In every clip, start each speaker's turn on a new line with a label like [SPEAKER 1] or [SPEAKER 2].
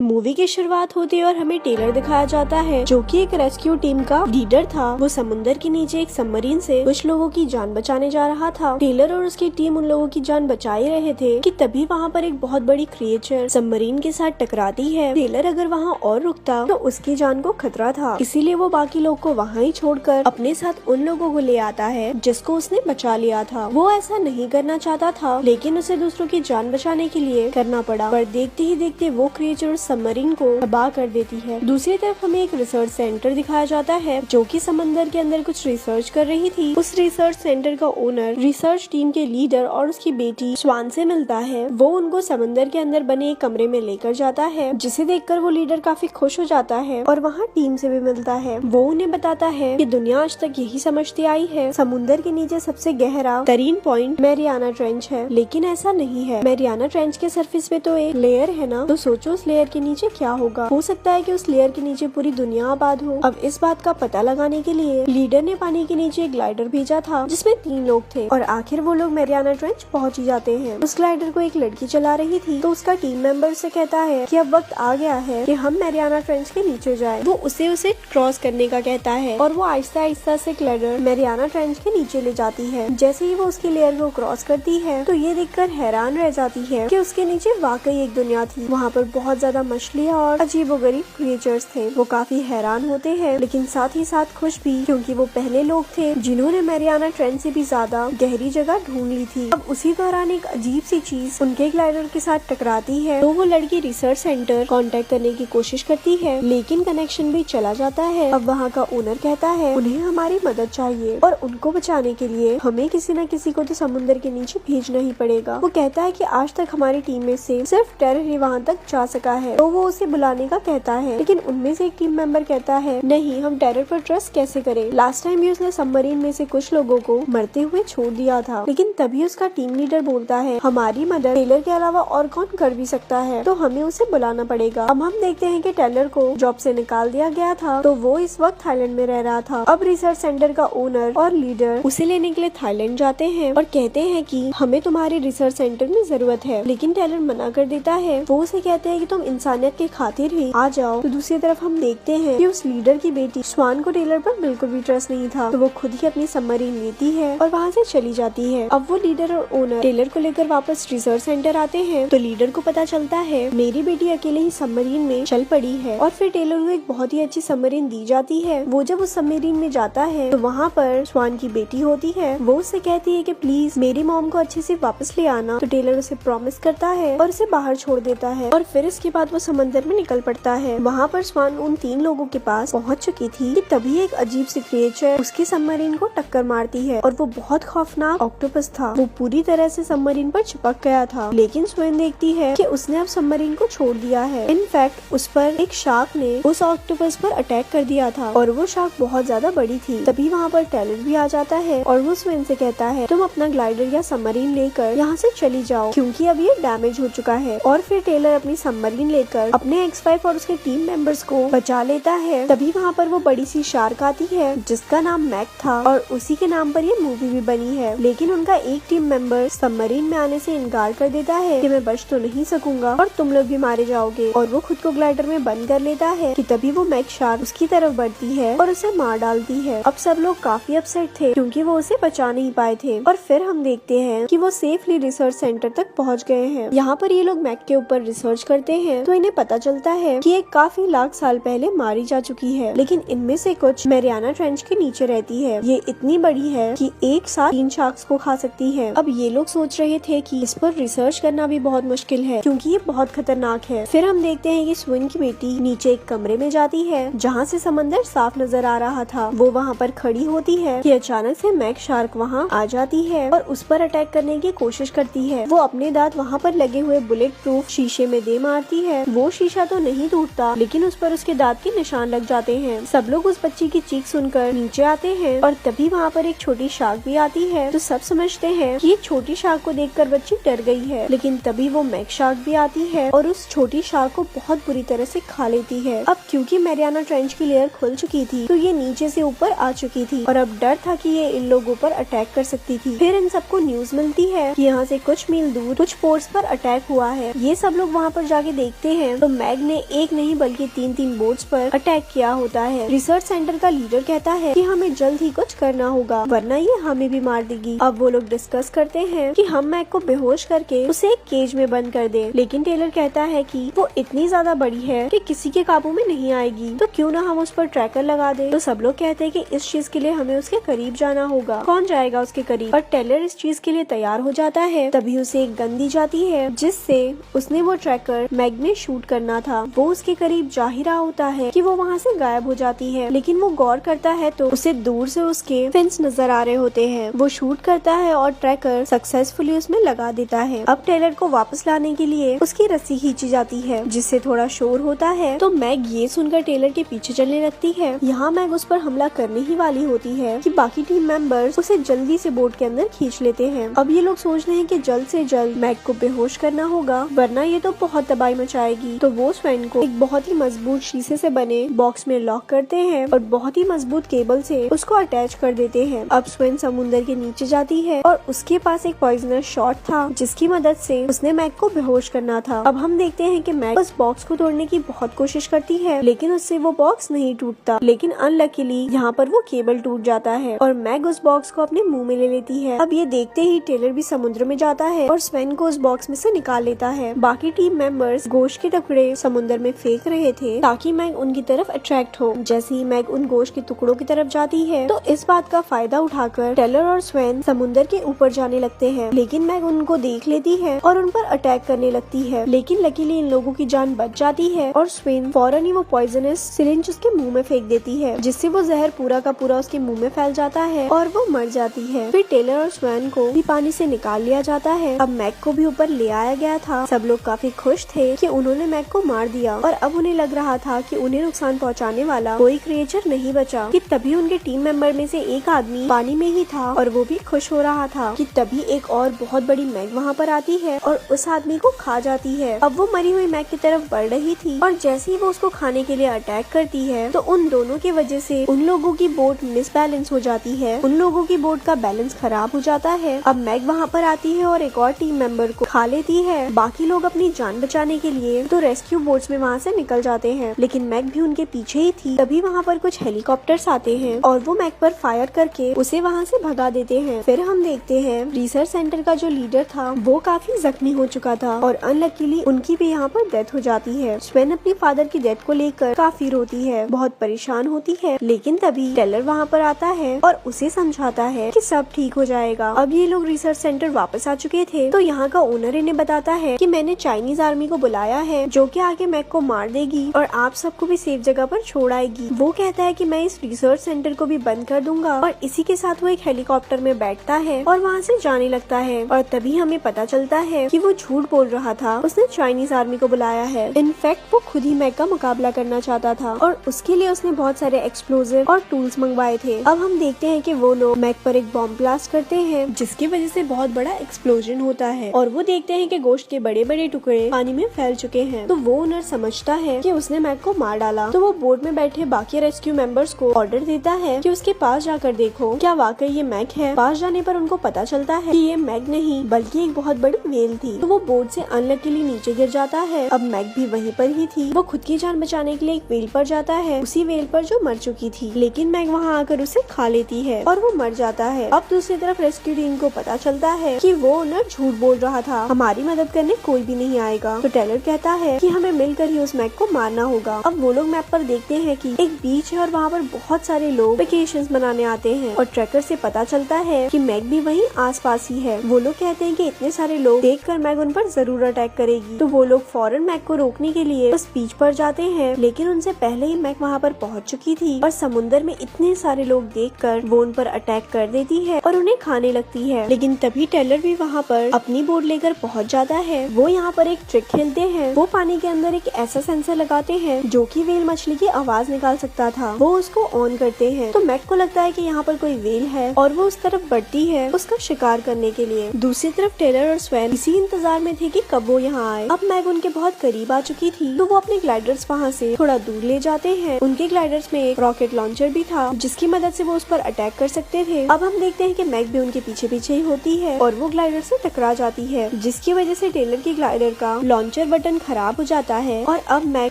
[SPEAKER 1] Movie की शुरुआत होती है और हमें टेलर दिखाया जाता है जो कि एक रेस्क्यू टीम का लीडर था। वो समुंदर के नीचे एक सबमरीन से कुछ लोगों की जान बचाने जा रहा था। टेलर और उसकी टीम उन लोगों की जान बचा ही रहे थे कि तभी वहाँ पर एक बहुत बड़ी क्रिएचर सबमरीन के साथ टकराती है। टेलर अगर वहाँ और रुकता तो उसकी जान को खतरा था, इसीलिए वो बाकी लोग को वहाँ ही छोड़कर अपने साथ उन लोगों को ले आता है जिसको उसने बचा लिया था। वो ऐसा नहीं करना चाहता था, लेकिन उसे दूसरों की जान बचाने के लिए करना पड़ा। पर देखते ही देखते वो क्रिएचर सबमरीन को तबाह कर देती है। दूसरी तरफ हमें एक रिसर्च सेंटर दिखाया जाता है जो कि समंदर के अंदर कुछ रिसर्च कर रही थी। उस रिसर्च सेंटर का ओनर रिसर्च टीम के लीडर और उसकी बेटी स्वान से मिलता है। वो उनको समंदर के अंदर बने एक कमरे में लेकर जाता है, जिसे देखकर वो लीडर काफी खुश हो जाता है और वहाँ टीम से भी मिलता है। वो उन्हें बताता है कि दुनिया आज तक यही समझती आई है समुंदर के नीचे सबसे गहरा तरीन पॉइंट मैरियाना ट्रेंच है, लेकिन ऐसा नहीं है। मैरियाना ट्रेंच के सरफेस पे तो एक लेयर है ना, तो सोचो उस लेयर के नीचे क्या होगा। हो सकता है कि उस लेयर के नीचे पूरी दुनिया आबाद हो। अब इस बात का पता लगाने के लिए लीडर ने पानी के नीचे एक ग्लाइडर भेजा था जिसमें 3 लोग थे और आखिर वो लोग मैरियाना ट्रेंच पहुंच ही जाते हैं। उस ग्लाइडर को एक लड़की चला रही थी, तो उसका टीम मेंबर से कहता है कि अब वक्त आ गया है कि हम मैरियाना ट्रेंच के नीचे जाएं। वो उसे क्रॉस करने का कहता है और वो आहिस्ता आहिस्ता से ग्लाइडर मैरियाना ट्रेंच के नीचे ले जाती है। जैसे ही वो उसकी लेयर को क्रॉस करती है तो ये देखकर हैरान रह जाती है कि उसके नीचे वाकई एक दुनिया थी। वहाँ पर बहुत ज्यादा मछलियाँ और अजीबोगरीब क्रिएचर्स थे। वो काफी हैरान होते हैं, लेकिन साथ ही साथ खुश भी, क्योंकि वो पहले लोग थे जिन्होंने मैरियाना ट्रेंच से भी ज्यादा गहरी जगह ढूंढ ली थी। अब उसी दौरान एक अजीब सी चीज उनके ग्लाइडर के साथ टकराती है, तो वो लड़की रिसर्च सेंटर कांटेक्ट करने की कोशिश करती है, लेकिन कनेक्शन भी चला जाता है। अब वहाँ का ओनर कहता है उन्हें हमारी मदद चाहिए और उनको बचाने के लिए हमें किसी न किसी को तो समुद्र के नीचे भेजना ही पड़ेगा। वो कहता है कि आज तक हमारी टीम में से सिर्फ टेरर ही वहाँ तक जा सका है, तो वो उसे बुलाने का कहता है, लेकिन उनमें से एक टीम मेंबर कहता है नहीं, हम टेरर पर ट्रस्ट कैसे करें। लास्ट टाइम भी उसने सबमरीन में से कुछ लोगों को मरते हुए छोड़ दिया था। लेकिन तभी उसका टीम लीडर बोलता है हमारी मदद टेलर के अलावा और कौन कर भी सकता है, तो हमें उसे बुलाना पड़ेगा। अब हम देखते हैं कि टेलर को जॉब से निकाल दिया गया था, तो वो इस वक्त थाईलैंड में रह रहा था। अब रिसर्च सेंटर का ओनर और लीडर उसे लेने के लिए थाईलैंड जाते हैं और कहते हैं कि हमें तुम्हारे रिसर्च सेंटर में जरूरत है, लेकिन टेलर मना कर देता है। वो उसे कहते हैं कि तुम इंसानियत के खातिर ही आ जाओ। तो दूसरी तरफ हम देखते हैं कि उस लीडर की बेटी स्वान को टेलर पर बिल्कुल भी ट्रस्ट नहीं था, तो वो खुद ही अपनी सबमरीन लेती है और वहाँ से चली जाती है। अब वो लीडर और ओनर टेलर को लेकर वापस रिसर्च सेंटर आते हैं, तो लीडर को पता चलता है मेरी बेटी अकेले ही सबमरीन में चल पड़ी है और फिर टेलर को एक बहुत ही अच्छी सबमरीन दी जाती है। वो जब उस सबमरीन में जाता है तो वहाँ पर स्वान की बेटी होती है। वो उससे कहती है कि प्लीज मेरी मॉम को अच्छे से वापस ले आना, तो टेलर उसे प्रॉमिस करता है और उसे बाहर छोड़ देता है और फिर इसके बाद वो समंदर में निकल पड़ता है। वहाँ पर स्वान उन 3 लोगों के पास पहुँच चुकी थी कि तभी एक अजीब सी क्रिएचर उसकी सबमरीन को टक्कर मारती है और वो बहुत खौफनाक ऑक्टोपस था। वो पूरी तरह से सबमरीन पर चिपक गया था, लेकिन स्वान देखती है कि उसने अब सबमरीन को छोड़ दिया है। इनफैक्ट उस पर एक शार्क ने उस ऑक्टोपस पर अटैक कर दिया था और वो शार्क बहुत ज्यादा बड़ी थी। तभी वहाँ पर टेलर भी आ जाता है और वो स्वान से कहता है तुम अपना ग्लाइडर या सबमरीन लेकर यहाँ से चली जाओ, क्योंकि अब ये डैमेज हो चुका है। और फिर टेलर अपनी सबमरीन लेकर अपने X5 और उसके टीम मेंबर्स को बचा लेता है। तभी वहाँ पर वो बड़ी सी शार्क आती है जिसका नाम मैक था और उसी के नाम पर ये मूवी भी बनी है, लेकिन उनका एक टीम मेंबर सबमरीन में आने से इनकार कर देता है कि मैं बच तो नहीं सकूंगा और तुम लोग भी मारे जाओगे, और वो खुद को ग्लाइडर में बंद कर लेता है कि तभी वो मैक शार्क उसकी तरफ बढ़ती है और उसे मार डालती है। अब सब लोग काफी अपसेट थे क्योंकि वो उसे बचा नहीं पाए थे और फिर हम देखते हैं कि वो सेफली रिसर्च सेंटर तक पहुंच गए हैं। यहाँ पर ये लोग मैक के ऊपर रिसर्च करते हैं, तो इन्हें पता चलता है कि ये काफी लाख साल पहले मारी जा चुकी है, लेकिन इनमें से कुछ मैरियाना ट्रेंच के नीचे रहती है। ये इतनी बड़ी है कि एक साथ 3 शार्क्स को खा सकती है। अब ये लोग सोच रहे थे कि इस पर रिसर्च करना भी बहुत मुश्किल है क्योंकि ये बहुत खतरनाक है। फिर हम देखते हैं कि स्वान की बेटी नीचे एक कमरे में जाती है जहाँ से समंदर साफ नजर आ रहा था। वो वहाँ पर खड़ी होती है कि अचानक से मैक शार्क वहाँ आ जाती है और उस पर अटैक करने की कोशिश करती है। वो अपने दांत वहाँ पर लगे हुए बुलेट प्रूफ शीशे में दे मारती है। वो शीशा तो नहीं टूटता, लेकिन उस पर उसके दांत के निशान लग जाते हैं। सब लोग उस बच्ची की चीख सुनकर नीचे आते हैं और तभी वहाँ पर एक छोटी शार्क भी आती है, तो सब समझते हैं कि एक छोटी शार्क को देखकर बच्ची डर गई है। लेकिन तभी वो मैक शार्क भी आती है और उस छोटी शार्क को बहुत बुरी तरह से खा लेती है। अब क्योंकि मैरियाना ट्रेंच की लेयर खुल चुकी थी, तो ये नीचे से ऊपर आ चुकी थी और अब डर था कि ये इन लोगों पर अटैक कर सकती थी। फिर इन सबको न्यूज मिलती है कि यहाँ से कुछ मील दूर कुछ फोर्स पर अटैक हुआ है। ये सब लोग वहाँ पर जाके देखते देखते हैं तो मैग ने एक नहीं बल्कि 3 बोट्स पर अटैक किया होता है। रिसर्च सेंटर का लीडर कहता है कि हमें जल्द ही कुछ करना होगा वरना ये हमें भी मार देगी। अब वो लोग डिस्कस करते हैं कि हम मैग को बेहोश करके उसे एक केज में बंद कर दें, लेकिन टेलर कहता है कि वो इतनी ज्यादा बड़ी है कि किसी के काबू में नहीं आएगी, तो क्यों ना हम उस पर ट्रैकर लगा दें। तो सब लोग कहते हैं कि इस चीज के लिए हमें उसके करीब जाना होगा। कौन जाएगा उसके करीब? और टेलर इस चीज के लिए तैयार हो जाता है। तभी उसे एक गन दी जाती है जिससे उसने वो ट्रैकर मैग में शूट करना था। वो उसके करीब जा ही रहा होता है कि वो वहाँ से गायब हो जाती है, लेकिन वो गौर करता है तो उसे दूर से उसके फिन्स नजर आ रहे होते हैं। वो शूट करता है और ट्रैकर सक्सेसफुली उसमें लगा देता है। अब टेलर को वापस लाने के लिए उसकी रस्सी खींची जाती है जिससे थोड़ा शोर होता है, तो मैग ये सुनकर टेलर के पीछे चलने लगती है। यहाँ मैग उस पर हमला करने ही वाली होती है कि बाकी टीम मेंबर्स उसे जल्दी से बोट के अंदर खींच लेते हैं। अब ये लोग सोच रहे हैं कि जल्द से जल्द मैग को बेहोश करना होगा वरना ये तो बहुत तबाही मचाएगी। तो वो स्वेन को एक बहुत ही मजबूत शीशे से बने बॉक्स में लॉक करते हैं और बहुत ही मजबूत केबल से उसको अटैच कर देते हैं। अब स्वेन समुंदर के नीचे जाती है और उसके पास एक पॉइजनस शॉट था जिसकी मदद से उसने मैग को बेहोश करना था। अब हम देखते हैं कि मैग उस बॉक्स को तोड़ने की बहुत कोशिश करती है लेकिन उससे वो बॉक्स नहीं टूटता, लेकिन अनलकीली यहाँ पर वो केबल टूट जाता है और मैग उस बॉक्स को अपने मुंह में ले लेती है। अब ये देखते ही टेलर भी समुद्र में जाता है और स्वेन को उस बॉक्स में से निकाल लेता है। बाकी टीम मेंबर्स गोश्त के टुकड़े समुद्र में फेंक रहे थे ताकि मैग उनकी तरफ अट्रैक्ट हो। जैसे ही मैग उन गोश्त के टुकड़ों की तरफ जाती है तो इस बात का फायदा उठाकर टेलर और स्वेन समुद्र के ऊपर जाने लगते हैं, लेकिन मैग उनको देख लेती है और उन पर अटैक करने लगती है। लेकिन लकीली इन लोगों की जान बच जाती है और स्वेन फौरन ही वो पॉइजनस सिरिंज उसके मुंह में फेंक देती है जिससे वो जहर पूरा का पूरा उसके मुंह में फैल जाता है और वो मर जाती है। फिर टेलर और स्वेन को भी पानी से निकाल लिया जाता है। अब मैग को भी ऊपर ले आया गया था। सब लोग काफी खुश थे कि उन्होंने मैग को मार दिया और अब उन्हें लग रहा था कि उन्हें नुकसान पहुंचाने वाला कोई क्रिएचर नहीं बचा कि तभी उनके टीम मेंबर में से एक आदमी पानी में ही था और वो भी खुश हो रहा था कि तभी एक और बहुत बड़ी मैग वहाँ पर आती है और उस आदमी को खा जाती है। अब वो मरी हुई मैग की तरफ बढ़ रही थी और जैसे ही वो उसको खाने के लिए अटैक करती है तो उन दोनों की वजह से उन लोगों की बोट मिसबैलेंस हो जाती है। उन लोगों की बोट का बैलेंस खराब हो जाता है। अब मैग वहाँ पर आती है और एक और टीम मेंबर को खा लेती है। बाकी लोग अपनी जान बचाने के लिए तो रेस्क्यू बोट्स में वहाँ से निकल जाते हैं, लेकिन मैग भी उनके पीछे ही थी। तभी वहाँ पर कुछ हेलीकॉप्टर्स आते हैं और वो मैग पर फायर करके उसे वहाँ से भगा देते हैं। फिर हम देखते हैं रिसर्च सेंटर का जो लीडर था वो काफी जख्मी हो चुका था और अनलकीली उनकी भी यहाँ पर डेथ हो जाती है। स्वेन अपनी फादर की डेथ को लेकर काफी रोती है, बहुत परेशान होती है, लेकिन तभी टेलर वहाँ पर आता है और उसे समझाता है कि सब ठीक हो जाएगा। अब ये लोग रिसर्च सेंटर वापस आ चुके थे तो यहाँ का ओनर इन्हें बताता है कि मैंने चाइनीज आर्मी को बुलाया है जो कि आगे मैग को मार देगी और आप सबको भी सेफ जगह पर छोड़ आएगी। वो कहता है कि मैं इस रिसर्च सेंटर को भी बंद कर दूंगा और इसी के साथ वो एक हेलीकॉप्टर में बैठता है और वहाँ से जाने लगता है और तभी हमें पता चलता है कि वो झूठ बोल रहा था, उसने चाइनीज आर्मी को बुलाया है। इनफैक्ट वो खुद ही मैग का मुकाबला करना चाहता था और उसके लिए उसने बहुत सारे एक्सप्लोजिव और टूल्स मंगवाए थे। अब हम देखते हैं कि वो लोग मैग पर एक बॉम्ब ब्लास्ट करते हैं जिसकी वजह से बहुत बड़ा एक्सप्लोजन होता है और वो देखते हैं कि गोश्त के बड़े बड़े टुकड़े पानी में फैल चुके हैं। तो वो ओनर समझता है कि उसने मैग को मार डाला, तो वो बोट में बैठे बाकी रेस्क्यू मेंबर्स को ऑर्डर देता है कि उसके पास जाकर देखो क्या वाकई ये मैग है। पास जाने पर उनको पता चलता है कि ये मैग नहीं बल्कि एक बहुत बड़ी व्हेल थी। तो वो बोट से अनलकीली नीचे गिर जाता है। अब मैग भी वहीं पर ही थी। वो खुद की जान बचाने के लिए एक व्हेल पर जाता है, उसी व्हेल पर जो मर चुकी थी, लेकिन मैग वहाँ आकर उसे खा लेती है और वो मर जाता है। अब दूसरी तरफ रेस्क्यू टीम को पता चलता है कि वो ओनर झूठ बोल रहा था, हमारी मदद करने कोई भी नहीं आएगा। तो टेलर कहता है कि हमें मिलकर ही उस मैग को मारना होगा। अब वो लोग मैप पर देखते हैं कि एक बीच है और वहाँ पर बहुत सारे लोग वेकेशंस मनाने आते हैं और ट्रैकर से पता चलता है कि मैग भी वहीं आसपास ही है। वो लोग कहते हैं कि इतने सारे लोग देखकर मैग उन पर जरूर अटैक करेगी। तो वो लोग फौरन मैग को रोकने के लिए उस बीच पर जाते हैं, लेकिन उनसे पहले ही मैग वहाँ पर पहुँच चुकी थी और समुद्र में इतने सारे लोग देखकर वो उन पर अटैक कर देती है और उन्हें खाने लगती है। लेकिन तभी टेलर भी वहाँ पर अपनी बोट लेकर पहुँच जाता है। वो यहाँ पर एक ट्रिक खेलते हैं। वो पानी के अंदर एक ऐसा सेंसर लगाते हैं जो कि व्हेल मछली की आवाज निकाल सकता था। वो उसको ऑन करते हैं तो मैग को लगता है कि यहाँ पर कोई व्हेल है और वो उस तरफ बढ़ती है उसका शिकार करने के लिए। दूसरी तरफ टेलर और स्वेन इसी इंतजार में थे कि कब वो यहाँ आए। अब मैग उनके बहुत करीब आ चुकी थी तो वो अपने ग्लाइडर्स वहाँ से थोड़ा दूर ले जाते हैं। उनके ग्लाइडर्स में एक रॉकेट लॉन्चर भी था जिसकी मदद से वो उस पर अटैक कर सकते थे। अब हम देखते हैं कि मैग भी उनके पीछे पीछे ही होती है और वो ग्लाइडर से टकरा जाती है, जिसकी वजह से टेलर की ग्लाइडर का लॉन्चर बटन इंजन खराब हो जाता है और अब मैक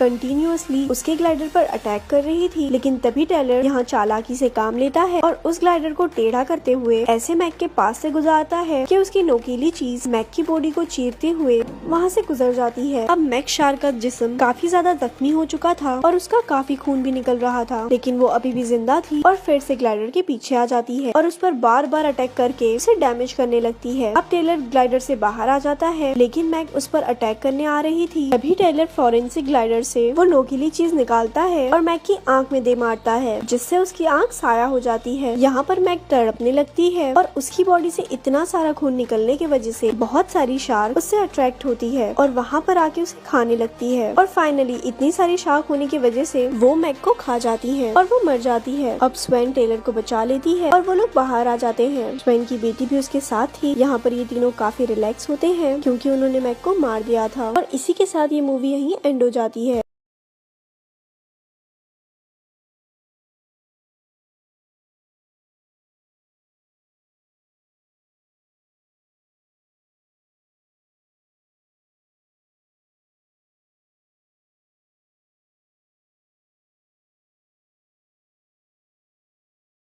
[SPEAKER 1] कंटिन्यूअसली उसके ग्लाइडर पर अटैक कर रही थी, लेकिन तभी टेलर यहाँ चालाकी से काम लेता है और उस ग्लाइडर को टेढ़ा करते हुए ऐसे मैक के पास से गुजरता है कि उसकी नोकीली चीज मैक की बॉडी को चीरते हुए वहाँ से गुजर जाती है। अब मैक शार्क का जिस्म काफी ज्यादा जख्मी हो चुका था और उसका काफी खून भी निकल रहा था, लेकिन वो अभी भी जिंदा थी और फिर से ग्लाइडर के पीछे आ जाती है और उस पर बार बार अटैक करके उसे डैमेज करने लगती है। अब टेलर ग्लाइडर से बाहर आ जाता है, लेकिन मैक उस पर अटैक करने आ रही थी। तभी टेलर फॉरेंसिक ग्लाइडर से वो नोकीली चीज निकालता है और मैक की आंख में दे मारता है, जिससे उसकी आंख साया हो जाती है। यहाँ पर मैक तड़पने लगती है और उसकी बॉडी से इतना सारा खून निकलने की वजह से बहुत सारी शार्क उससे अट्रैक्ट होती है और वहाँ पर आके उसे खाने लगती है और फाइनली इतनी सारी शार्क होने की वजह से वो मैक को खा जाती है और वो मर जाती है। अब स्वेन टेलर को बचा लेती है और वो लोग बाहर आ जाते हैं। स्वेन की बेटी भी उसके साथ थी। यहाँ पर ये तीनों काफी रिलैक्स होते हैं क्योंकि उन्होंने मैक को मार दिया था और इसी के साथ ये मूवी यहीं एंड हो जाती है।